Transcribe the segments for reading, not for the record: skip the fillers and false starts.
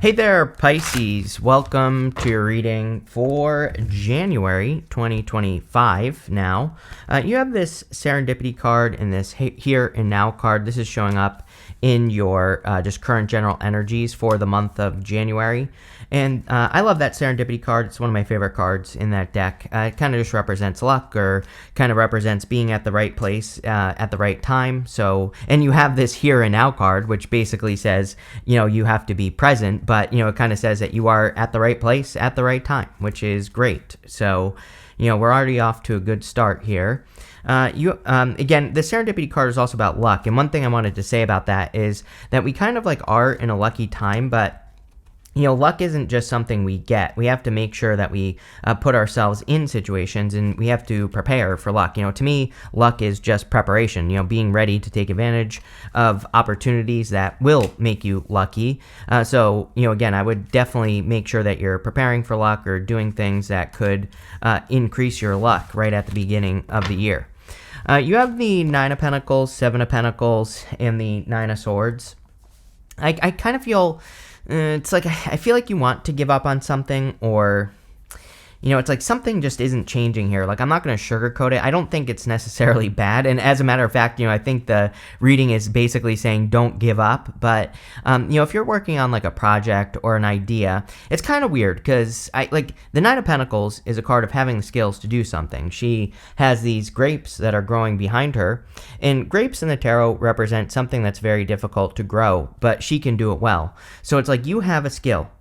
Hey there, Pisces. Welcome to your reading for January 2025 now. You have this Serendipity card and this Here and Now card. This is showing up in your just current general energies for the month of January. And I love that Serendipity card. It's one of my favorite cards in that deck. It kind of just represents luck, or kind of represents being at the right place at the right time. So, and you have this Here and Now card, which basically says, you have to be present, but, it kind of says that you are at the right place at the right time, which is great. So, we're already off to a good start here. Again, the Serendipity card is also about luck. And one thing I wanted to say about that is that we kind of are in a lucky time, but luck isn't just something we get. We have to make sure that we put ourselves in situations, and we have to prepare for luck. To me, luck is just preparation, being ready to take advantage of opportunities that will make you lucky. So, again, I would definitely make sure that you're preparing for luck or doing things that could increase your luck right at the beginning of the year. You have the Nine of Pentacles, Seven of Pentacles, and the Nine of Swords. I kind of feel... it's like I feel like you want to give up on something, or it's like something just isn't changing here. Like, I'm not going to sugarcoat it. I don't think it's necessarily bad. And as a matter of fact, I think the reading is basically saying don't give up. But, if you're working on like a project or an idea, it's kind of weird because the Nine of Pentacles is a card of having the skills to do something. She has these grapes that are growing behind her, and grapes in the tarot represent something that's very difficult to grow, but she can do it well. So it's like you have a skill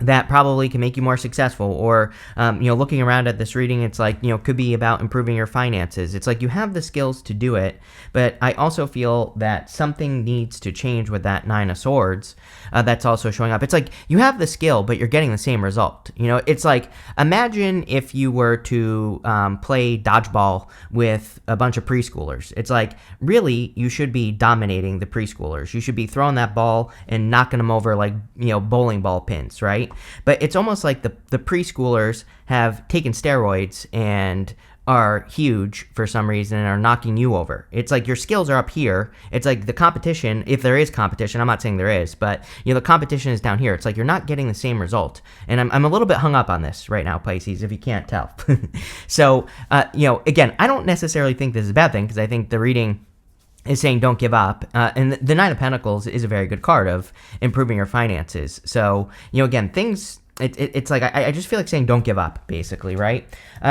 that probably can make you more successful, or, looking around at this reading, it's like, could be about improving your finances. It's like you have the skills to do it, but I also feel that something needs to change with that Nine of Swords that's also showing up. It's like you have the skill, but you're getting the same result. It's like, imagine if you were to play dodgeball with a bunch of preschoolers. It's like, really, you should be dominating the preschoolers. You should be throwing that ball and knocking them over like, bowling ball pins, right? But it's almost like the preschoolers have taken steroids and are huge for some reason and are knocking you over. It's like your skills are up here. It's like the competition, if there is competition, I'm not saying there is, but the competition is down here. It's like you're not getting the same result. And I'm a little bit hung up on this right now, Pisces, if you can't tell. So, again, I don't necessarily think this is a bad thing, because I think the reading is saying don't give up. And the Nine of Pentacles is a very good card of improving your finances. So, again, things... It's like I just feel like saying don't give up, basically, right?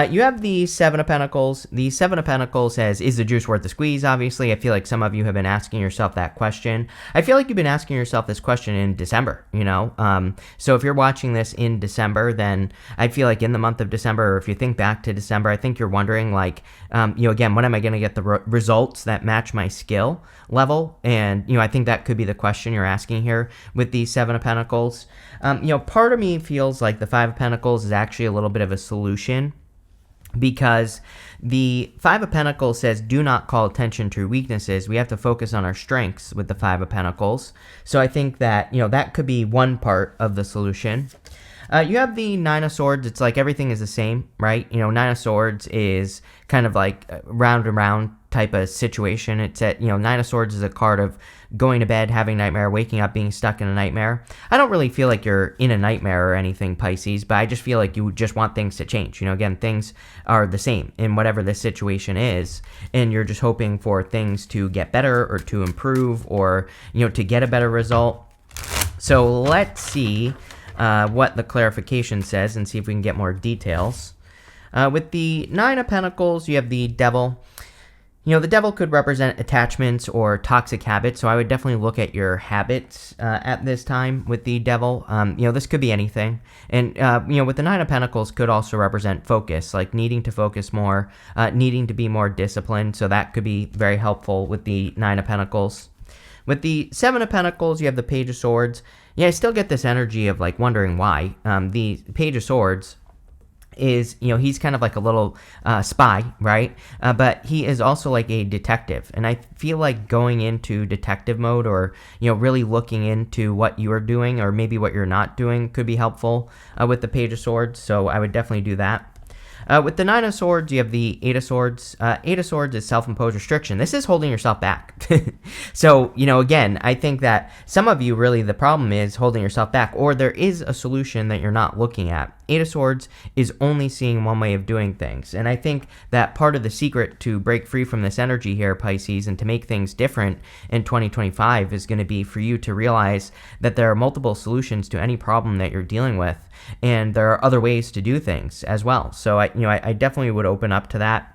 You have the Seven of Pentacles. The Seven of Pentacles says, is the juice worth the squeeze? Obviously, I feel like some of you have been asking yourself that question. I feel like you've been asking yourself this question in December, So if you're watching this in December, then I feel like in the month of December, or if you think back to December, I think you're wondering, like, again, when am I going to get the results that match my skill level? And, I think that could be the question you're asking here with the Seven of Pentacles. Part of me feels like the Five of Pentacles is actually a little bit of a solution, because the Five of Pentacles says do not call attention to weaknesses. We have to focus on our strengths with the Five of Pentacles. So I think that, that could be one part of the solution. You have the Nine of Swords. It's like everything is the same, right? Nine of Swords is kind of like round and round type of situation. It's at, Nine of Swords is a card of going to bed, having a nightmare, waking up, being stuck in a nightmare. I don't really feel like you're in a nightmare or anything, Pisces, but I just feel like you just want things to change. Again, things are the same in whatever the situation is, and you're just hoping for things to get better or to improve, or, to get a better result. So let's see what the clarification says and see if we can get more details. With the Nine of Pentacles, you have the Devil. The Devil could represent attachments or toxic habits, so I would definitely look at your habits at this time with the Devil. This could be anything. And, with the Nine of Pentacles could also represent focus, like needing to focus more, needing to be more disciplined, so that could be very helpful with the Nine of Pentacles. With the Seven of Pentacles, you have the Page of Swords. Yeah, I still get this energy of, like, wondering why. The Page of Swords is, he's kind of like a little spy, right? But he is also like a detective. And I feel like going into detective mode, or, really looking into what you are doing or maybe what you're not doing, could be helpful with the Page of Swords. So I would definitely do that. With the Nine of Swords, you have the Eight of Swords. Eight of Swords is self-imposed restriction. This is holding yourself back. So, again, I think that some of you really the problem is holding yourself back, or there is a solution that you're not looking at. Eight of Swords is only seeing one way of doing things. And I think that part of the secret to break free from this energy here, Pisces, and to make things different in 2025 is going to be for you to realize that there are multiple solutions to any problem that you're dealing with. And there are other ways to do things as well. So I definitely would open up to that.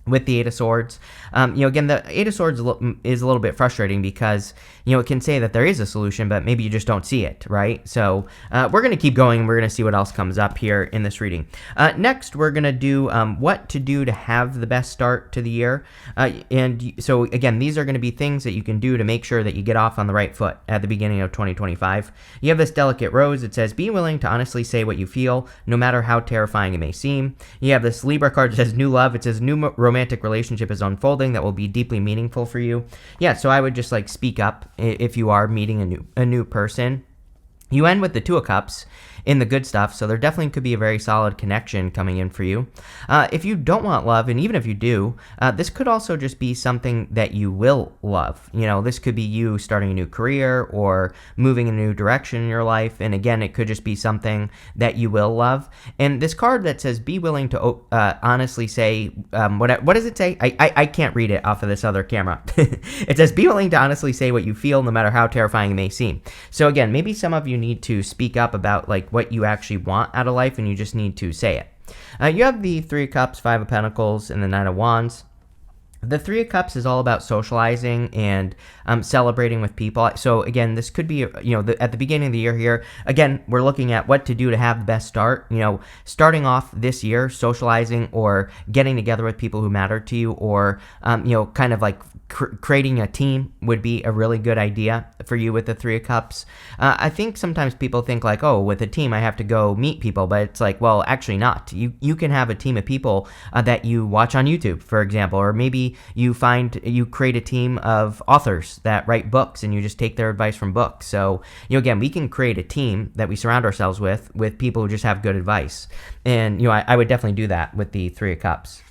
With the Eight of Swords, again, the Eight of Swords is a little bit frustrating because, it can say that there is a solution, but maybe you just don't see it, right? So we're going to keep going. We're going to see what else comes up here in this reading. Next, we're going to do what to do to have the best start to the year. And so, again, these are going to be things that you can do to make sure that you get off on the right foot at the beginning of 2025. You have this Delicate Rose. It says, be willing to honestly say what you feel, no matter how terrifying it may seem. You have this Libra card that says, new love. It says, new romantic relationship is unfolding that will be deeply meaningful for you. Yeah, so I would just speak up if you are meeting a new person. You end with the Two of Cups in the good stuff, so there definitely could be a very solid connection coming in for you. If you don't want love, and even if you do, this could also just be something that you will love. This could be you starting a new career or moving in a new direction in your life, and again, it could just be something that you will love. And this card that says, be willing to honestly say, what does it say? I can't read it off of this other camera. It says, be willing to honestly say what you feel, no matter how terrifying it may seem. So again, maybe some of you need to speak up about what you actually want out of life, and you just need to say it. You have the Three of Cups, Five of Pentacles, and the Nine of Wands. The Three of Cups is all about socializing and celebrating with people. So again, this could be, at the beginning of the year here, again, we're looking at what to do to have the best start. Starting off this year, socializing or getting together with people who matter to you, or, kind of creating a team would be a really good idea for you with the Three of Cups. I think sometimes people think with a team, I have to go meet people, but it's well, actually not. You can have a team of people that you watch on YouTube, for example, or maybe you create a team of authors that write books and you just take their advice from books. So, again, we can create a team that we surround ourselves with people who just have good advice. And, I would definitely do that with the Three of Cups.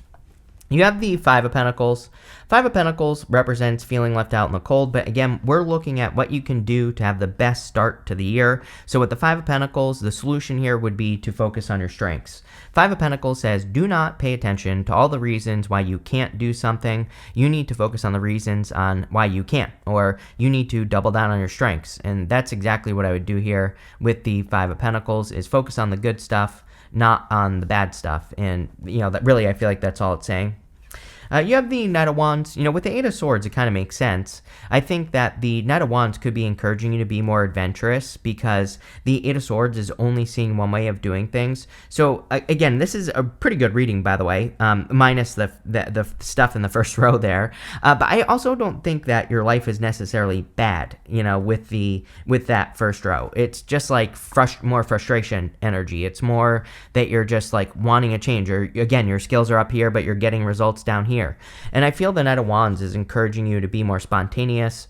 You have the Five of Pentacles. Five of Pentacles represents feeling left out in the cold, but again, we're looking at what you can do to have the best start to the year. So with the Five of Pentacles, the solution here would be to focus on your strengths. Five of Pentacles says, do not pay attention to all the reasons why you can't do something. You need to focus on the reasons on why you can't, or you need to double down on your strengths. And that's exactly what I would do here with the Five of Pentacles, is focus on the good stuff, not on the bad stuff. And, that really, I feel like that's all it's saying. You have the Knight of Wands. With the Eight of Swords, it kind of makes sense. I think that the Knight of Wands could be encouraging you to be more adventurous, because the Eight of Swords is only seeing one way of doing things. So, again, this is a pretty good reading, by the way, minus the stuff in the first row there. But I also don't think that your life is necessarily bad, with that first row. It's just more frustration energy. It's more that you're just wanting a change, or again, your skills are up here, but you're getting results down here. And I feel the Knight of Wands is encouraging you to be more spontaneous.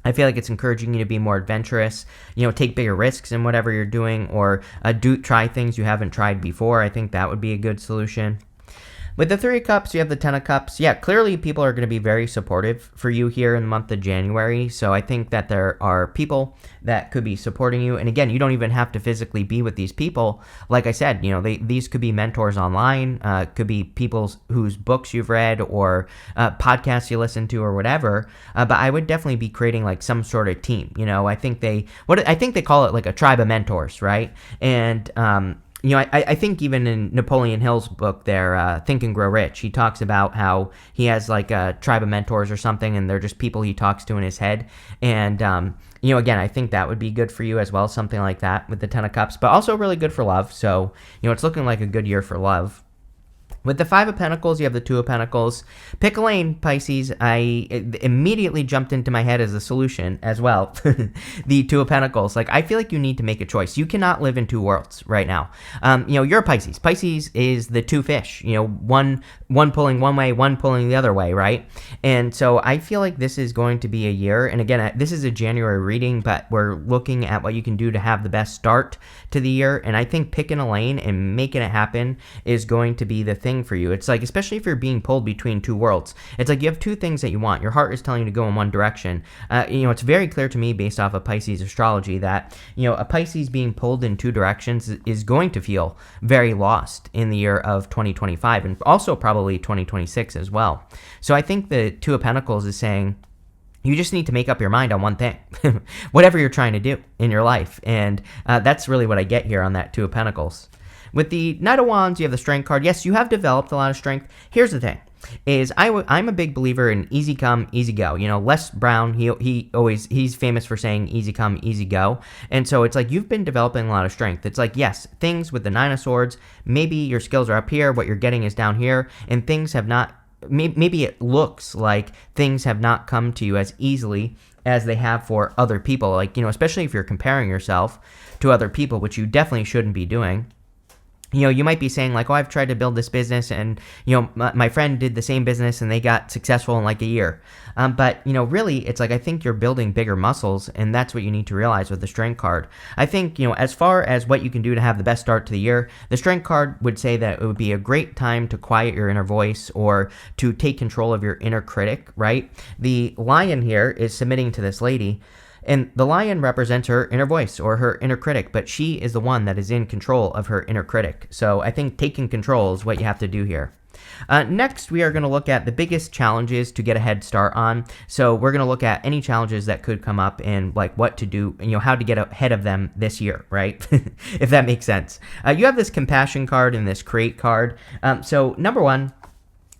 I feel like it's encouraging you to be more adventurous, take bigger risks in whatever you're doing, or try things you haven't tried before. I think that would be a good solution. With the Three of Cups, you have the Ten of Cups. Yeah, clearly people are going to be very supportive for you here in the month of January. So I think that there are people that could be supporting you. And again, you don't even have to physically be with these people. Like I said, these could be mentors online, could be people whose books you've read, or podcasts you listen to, or whatever. But I would definitely be creating some sort of team. I think they call it a tribe of mentors, right? And I think even in Napoleon Hill's book there, Think and Grow Rich, he talks about how he has a tribe of mentors or something, and they're just people he talks to in his head. And, again, I think that would be good for you as well, something like that with the Ten of Cups, but also really good for love. So, it's looking like a good year for love. With the Five of Pentacles, you have the Two of Pentacles. Pick a lane, Pisces. It immediately jumped into my head as a solution as well. The Two of Pentacles. Like, I feel like you need to make a choice. You cannot live in two worlds right now. You're a Pisces. Pisces is the two fish. One pulling one way, one pulling the other way, right? And so I feel like this is going to be a year. And again, this is a January reading, but we're looking at what you can do to have the best start to the year. And I think picking a lane and making it happen is going to be the thing for you. It's like, especially if you're being pulled between two worlds, it's like you have two things that you want. Your heart is telling you to go in one direction. It's very clear to me based off of Pisces astrology that, a Pisces being pulled in two directions is going to feel very lost in the year of 2025 and also probably 2026 as well. So I think the Two of Pentacles is saying, you just need to make up your mind on one thing, whatever you're trying to do in your life. And that's really what I get here on that Two of Pentacles. With the Knight of Wands, you have the Strength card. Yes, you have developed a lot of strength. Here's the thing, is I'm a big believer in easy come, easy go. Les Brown, he's famous for saying easy come, easy go. And so it's like you've been developing a lot of strength. It's like, yes, things with the Nine of Swords, maybe your skills are up here, what you're getting is down here, and things have not, maybe it looks like things have not come to you as easily as they have for other people. Like, especially if you're comparing yourself to other people, which you definitely shouldn't be doing. You might be saying like, oh, I've tried to build this business and, my friend did the same business and they got successful in like a year. But really, it's like, I think you're building bigger muscles, and that's what you need to realize with the Strength card. I think, as far as what you can do to have the best start to the year, the Strength card would say that it would be a great time to quiet your inner voice or to take control of your inner critic, right? The Lion here is submitting to this lady. And the lion represents her inner voice or her inner critic, but she is the one that is in control of her inner critic. So I think taking control is what you have to do here. Next, we are going to look at the biggest challenges to get a head start on. So we're going to look at any challenges that could come up and like what to do, how to get ahead of them this year, right? If that makes sense. You have this Compassion card and this Create card. So number one,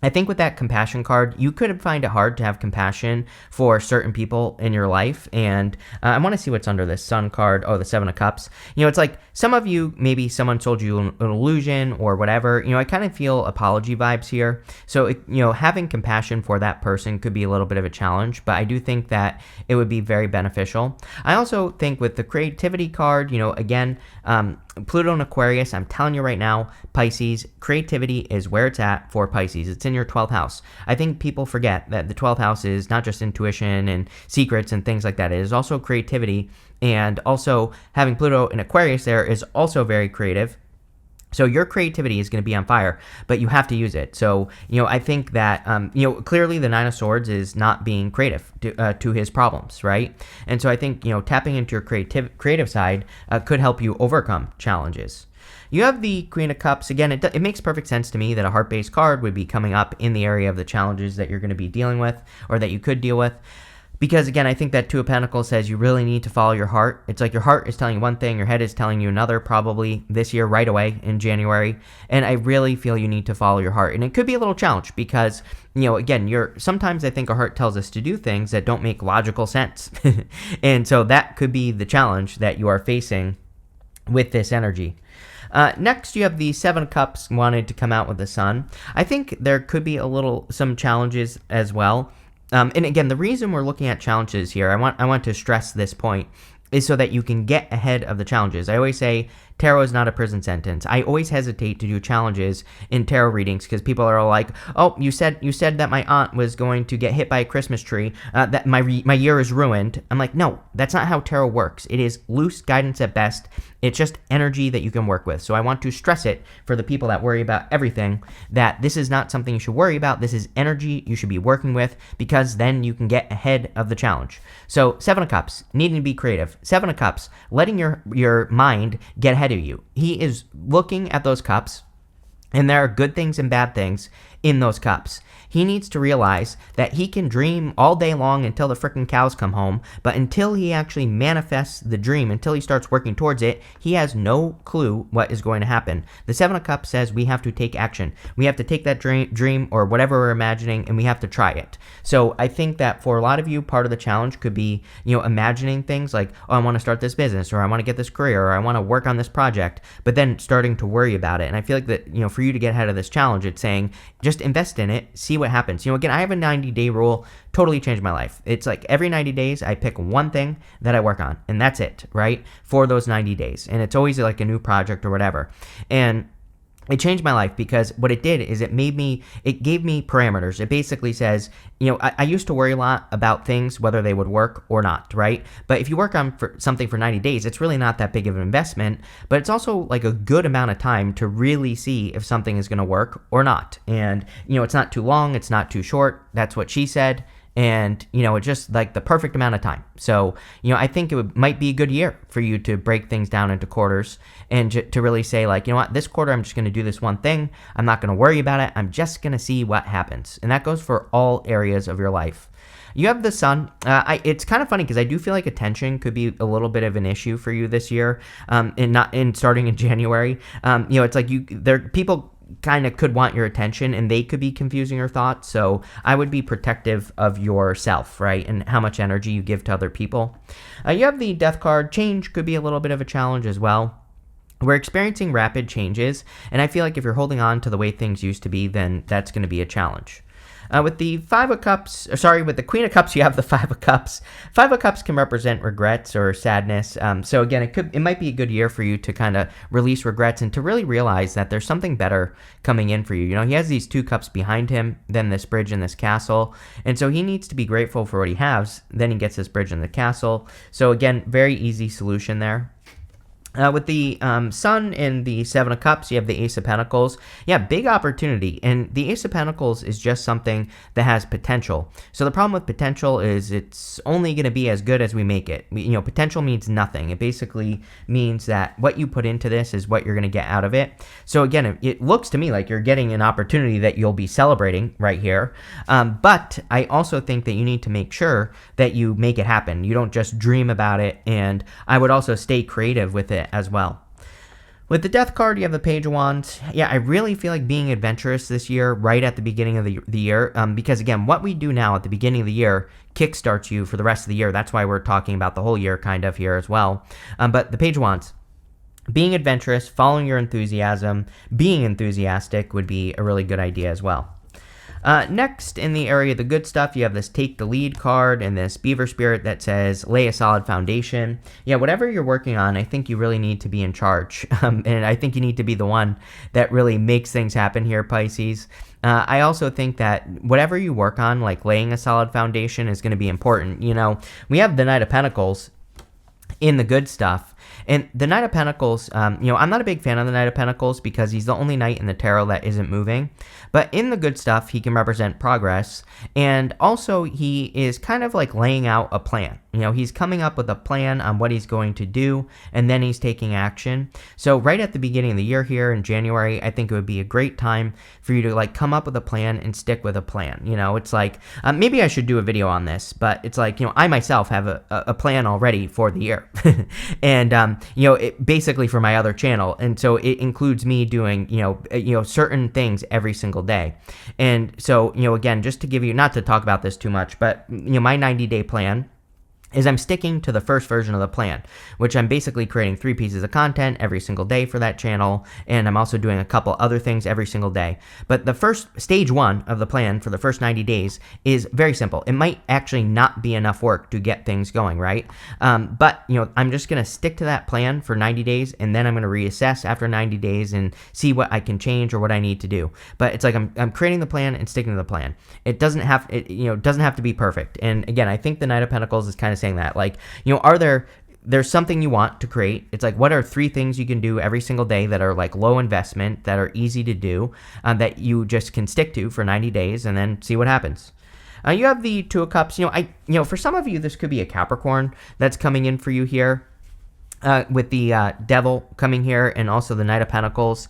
I think with that Compassion card, you could find it hard to have compassion for certain people in your life. And I want to see what's under this Sun card. Oh, the Seven of Cups. It's like some of you, maybe someone sold you an illusion or whatever. I kind of feel apology vibes here. So, having compassion for that person could be a little bit of a challenge, but I do think that it would be very beneficial. I also think with the Creativity card, again, Pluto and Aquarius, I'm telling you right now, Pisces, creativity is where it's at for Pisces. It's in your 12th house. I think people forget that the 12th house is not just intuition and secrets and things like that. It is also creativity, and also having Pluto and Aquarius there is also very creative. So your creativity is going to be on fire, but you have to use it. So, I think that, clearly the Nine of Swords is not being creative to his problems, right? And so I think, tapping into your creative side could help you overcome challenges. You have the Queen of Cups. Again, it makes perfect sense to me that a heart-based card would be coming up in the area of the challenges that you're going to be dealing with or that you could deal with. Because, again, I think that Two of Pentacles says you really need to follow your heart. It's like your heart is telling you one thing, your head is telling you another, probably this year right away in January. And I really feel you need to follow your heart. And it could be a little challenge because, again, sometimes I think our heart tells us to do things that don't make logical sense. And so that could be the challenge that you are facing with this energy. Next, you have the Seven of Cups wanted to come out with the Sun. I think there could be some challenges as well. And again, the reason we're looking at challenges here, I want to stress this point, is so that you can get ahead of the challenges. I always say tarot is not a prison sentence. I always hesitate to do challenges in tarot readings because people are all like, "Oh, you said that my aunt was going to get hit by a Christmas tree. That my year is ruined." I'm like, no, that's not how tarot works. It is loose guidance at best. It's just energy that you can work with. So I want to stress it for the people that worry about everything, that this is not something you should worry about. This is energy you should be working with, because then you can get ahead of the challenge. So Seven of Cups, needing to be creative. Seven of Cups, letting your mind get ahead of you. He is looking at those cups, and there are good things and bad things in those cups. He needs to realize that he can dream all day long until the frickin' cows come home, but until he actually manifests the dream, until he starts working towards it, he has no clue what is going to happen. The Seven of Cups says we have to take action. We have to take that dream or whatever we're imagining, and we have to try it. So I think that for a lot of you, part of the challenge could be, imagining things like, oh, I want to start this business, or I want to get this career, or I want to work on this project, but then starting to worry about it. And I feel like that, for you to get ahead of this challenge, it's saying just invest in it, see what happens. Again, I have a 90-day rule, totally changed my life. It's like every 90 days I pick one thing that I work on, and that's it, right? For those 90 days. And it's always like a new project or whatever. And it changed my life because what it did is it gave me parameters. It basically says, I used to worry a lot about things, whether they would work or not, right? But if you work on something for 90 days, it's really not that big of an investment, but it's also like a good amount of time to really see if something is going to work or not. And, it's not too long. It's not too short. That's what she said. And, it's just like the perfect amount of time. So, I think might be a good year for you to break things down into quarters and to really say like, what, this quarter I'm just going to do this one thing. I'm not going to worry about it. I'm just going to see what happens. And that goes for all areas of your life. You have the sun. It's kind of funny because I do feel like attention could be a little bit of an issue for you this year, and starting in January. It's like people kind of could want your attention and they could be confusing your thoughts. So I would be protective of yourself, right? And how much energy you give to other people. You have the death card. Change could be a little bit of a challenge as well. We're experiencing rapid changes, and I feel like if you're holding on to the way things used to be, then that's going to be a challenge. With the with the Queen of Cups, you have the Five of Cups. Five of Cups can represent regrets or sadness. So again, it might be a good year for you to kind of release regrets and to really realize that there's something better coming in for you. He has these two cups behind him, then this bridge and this castle. And so he needs to be grateful for what he has. Then he gets this bridge and the castle. So again, very easy solution there. With the Sun and the Seven of Cups, you have the Ace of Pentacles. Yeah, big opportunity. And the Ace of Pentacles is just something that has potential. So the problem with potential is it's only going to be as good as we make it. Potential means nothing. It basically means that what you put into this is what you're going to get out of it. So again, it looks to me like you're getting an opportunity that you'll be celebrating right here. But I also think that you need to make sure that you make it happen. You don't just dream about it. And I would also stay creative with it as well. With the Death card, you have the Page of Wands. Yeah, I really feel like being adventurous this year, right at the beginning of the year, because again, what we do now at the beginning of the year kickstarts you for the rest of the year. That's why we're talking about the whole year kind of here as well. But the Page of Wands, being adventurous, following your enthusiasm, being enthusiastic would be a really good idea as well. Next, in the area of the good stuff, you have this Take the Lead card and this Beaver Spirit that says lay a solid foundation. Yeah, whatever you're working on, I think you really need to be in charge. And I think you need to be the one that really makes things happen here, Pisces. I also think that whatever you work on, like laying a solid foundation, is going to be important. We have the Knight of Pentacles in the good stuff. And the Knight of Pentacles, I'm not a big fan of the Knight of Pentacles because he's the only knight in the tarot that isn't moving. But in the good stuff, he can represent progress. And also, he is kind of like laying out a plan. He's coming up with a plan on what he's going to do, and then he's taking action. So right at the beginning of the year here in January, I think it would be a great time for you to like come up with a plan and stick with a plan. It's like, maybe I should do a video on this, but it's like, I myself have a plan already for the year. And, basically for my other channel. And so it includes me doing, certain things every single day. And so, again, just to give you, not to talk about this too much, but, my 90-day plan is I'm sticking to the first version of the plan, which I'm basically creating 3 pieces of content every single day for that channel, and I'm also doing a couple other things every single day. But the first stage 1 of the plan for the first 90 days is very simple. It might actually not be enough work to get things going, right? But, I'm just going to stick to that plan for 90 days, and then I'm going to reassess after 90 days and see what I can change or what I need to do. But it's like I'm creating the plan and sticking to the plan. It doesn't have to be perfect. And again, I think the Knight of Pentacles is kind of saying that, like, there's something you want to create. It's like, what are 3 things you can do every single day that are like low investment, that are easy to do, that you just can stick to for 90 days and then see what happens. You have the Two of Cups. For some of you, this could be a Capricorn that's coming in for you here. with the Devil coming here and also the Knight of Pentacles.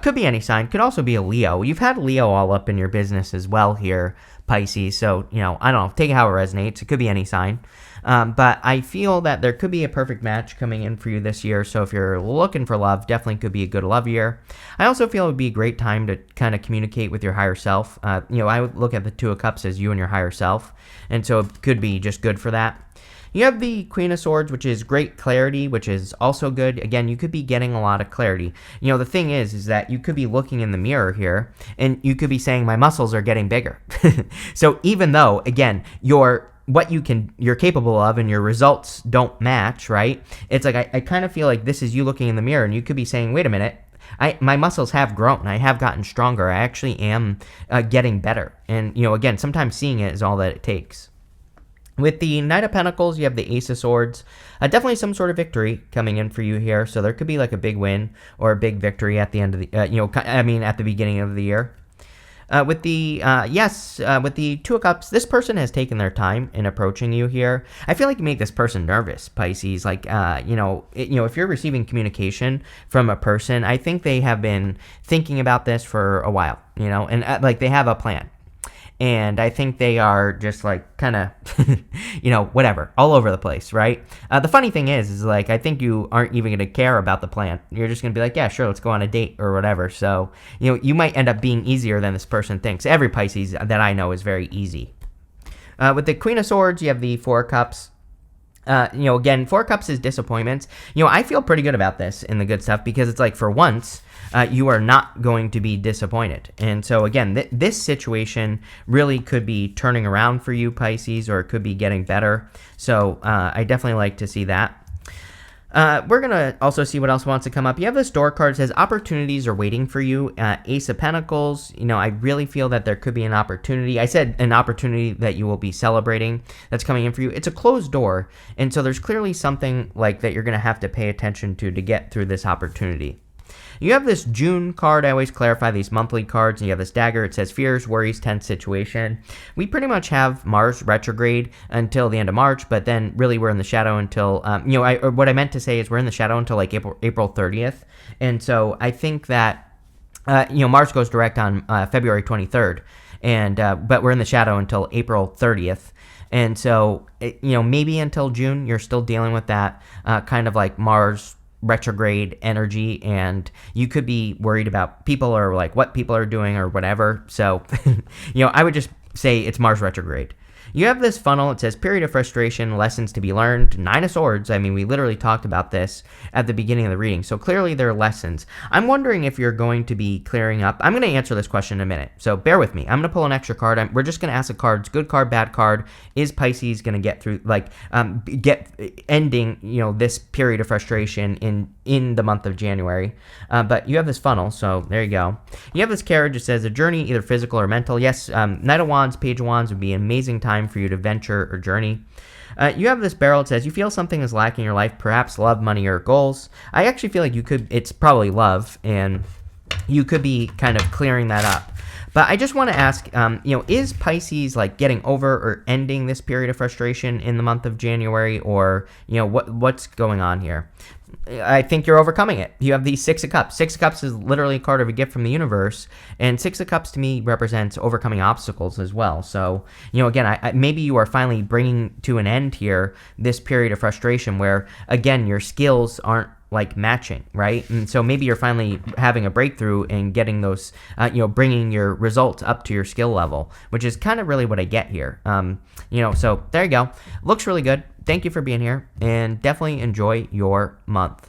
Could be any sign. Could also be a Leo. You've had Leo all up in your business as well here, Pisces. So, I don't know. Take it how it resonates. It could be any sign. But I feel that there could be a perfect match coming in for you this year. So if you're looking for love, definitely could be a good love year. I also feel it would be a great time to kind of communicate with your higher self. I would look at the Two of Cups as you and your higher self. And so it could be just good for that. You have the Queen of Swords, which is great clarity, which is also good. Again, you could be getting a lot of clarity. The thing is that you could be looking in the mirror here, and you could be saying, my muscles are getting bigger. So even though, again, you're capable of and your results don't match, right? It's like, I kind of feel like this is you looking in the mirror, and you could be saying, wait a minute, my muscles have grown. I have gotten stronger. I actually am getting better. And, again, sometimes seeing it is all that it takes. With the Knight of Pentacles, you have the Ace of Swords. Definitely some sort of victory coming in for you here. So there could be like a big win or a big victory at the end of the, at the beginning of the year. With the Two of Cups, this person has taken their time in approaching you here. I feel like you make this person nervous, Pisces. Like, if you're receiving communication from a person, I think they have been thinking about this for a while, and like they have a plan. And I think they are just like kind of, whatever, all over the place, right? The funny thing is like, I think you aren't even going to care about the plan. You're just going to be like, yeah, sure, let's go on a date or whatever. So, you might end up being easier than this person thinks. Every Pisces that I know is very easy. With the Queen of Swords, you have the Four of Cups. Again, Four of Cups is disappointments. I feel pretty good about this in the good stuff because it's like for once, you are not going to be disappointed. And so again, this situation really could be turning around for you, Pisces, or it could be getting better. So I definitely like to see that. We're going to also see what else wants to come up. You have this Door card that says opportunities are waiting for you. Ace of Pentacles, I really feel that there could be an opportunity. I said an opportunity that you will be celebrating that's coming in for you. It's a closed door, and so there's clearly something like that you're going to have to pay attention to get through this opportunity. You have this June card. I always clarify these monthly cards. And you have this dagger. It says fears, worries, tense situation. We pretty much have Mars retrograde until the end of March, but then really we're in the shadow until, what I meant to say is we're in the shadow until like April 30th. And so I think that, Mars goes direct on February 23rd. And, but we're in the shadow until April 30th. And so, maybe until June, you're still dealing with that kind of like Mars retrograde energy, and you could be worried about people or like what people are doing or whatever. So, I would just say it's Mars retrograde. You have this funnel. It says period of frustration, lessons to be learned, Nine of Swords. I mean, we literally talked about this at the beginning of the reading. So clearly there are lessons. I'm wondering if you're going to be clearing up. I'm going to answer this question in a minute. So bear with me. I'm going to pull an extra card. We're just going to ask the cards, good card, bad card. Is Pisces going to get through, ending, this period of frustration in the month of January? But you have this funnel. So there you go. You have this carriage. It says a journey, either physical or mental. Yes, Knight of Wands, Page of Wands would be an amazing time for you to venture or journey. You have this barrel. It says you feel something is lacking in your life, perhaps love, money, or goals. I actually feel like it's probably love, and you could be kind of clearing that up. But I just want to ask, is Pisces like getting over or ending this period of frustration in the month of January, or what's going on here? I think you're overcoming it. You have the Six of Cups. Six of Cups is literally a card of a gift from the universe, and Six of Cups to me represents overcoming obstacles as well. So, again, maybe you are finally bringing to an end here this period of frustration where, again, your skills aren't like matching, right? And so maybe you're finally having a breakthrough and getting those, bringing your results up to your skill level, which is kind of really what I get here. So there you go. Looks really good. Thank you for being here, and definitely enjoy your month.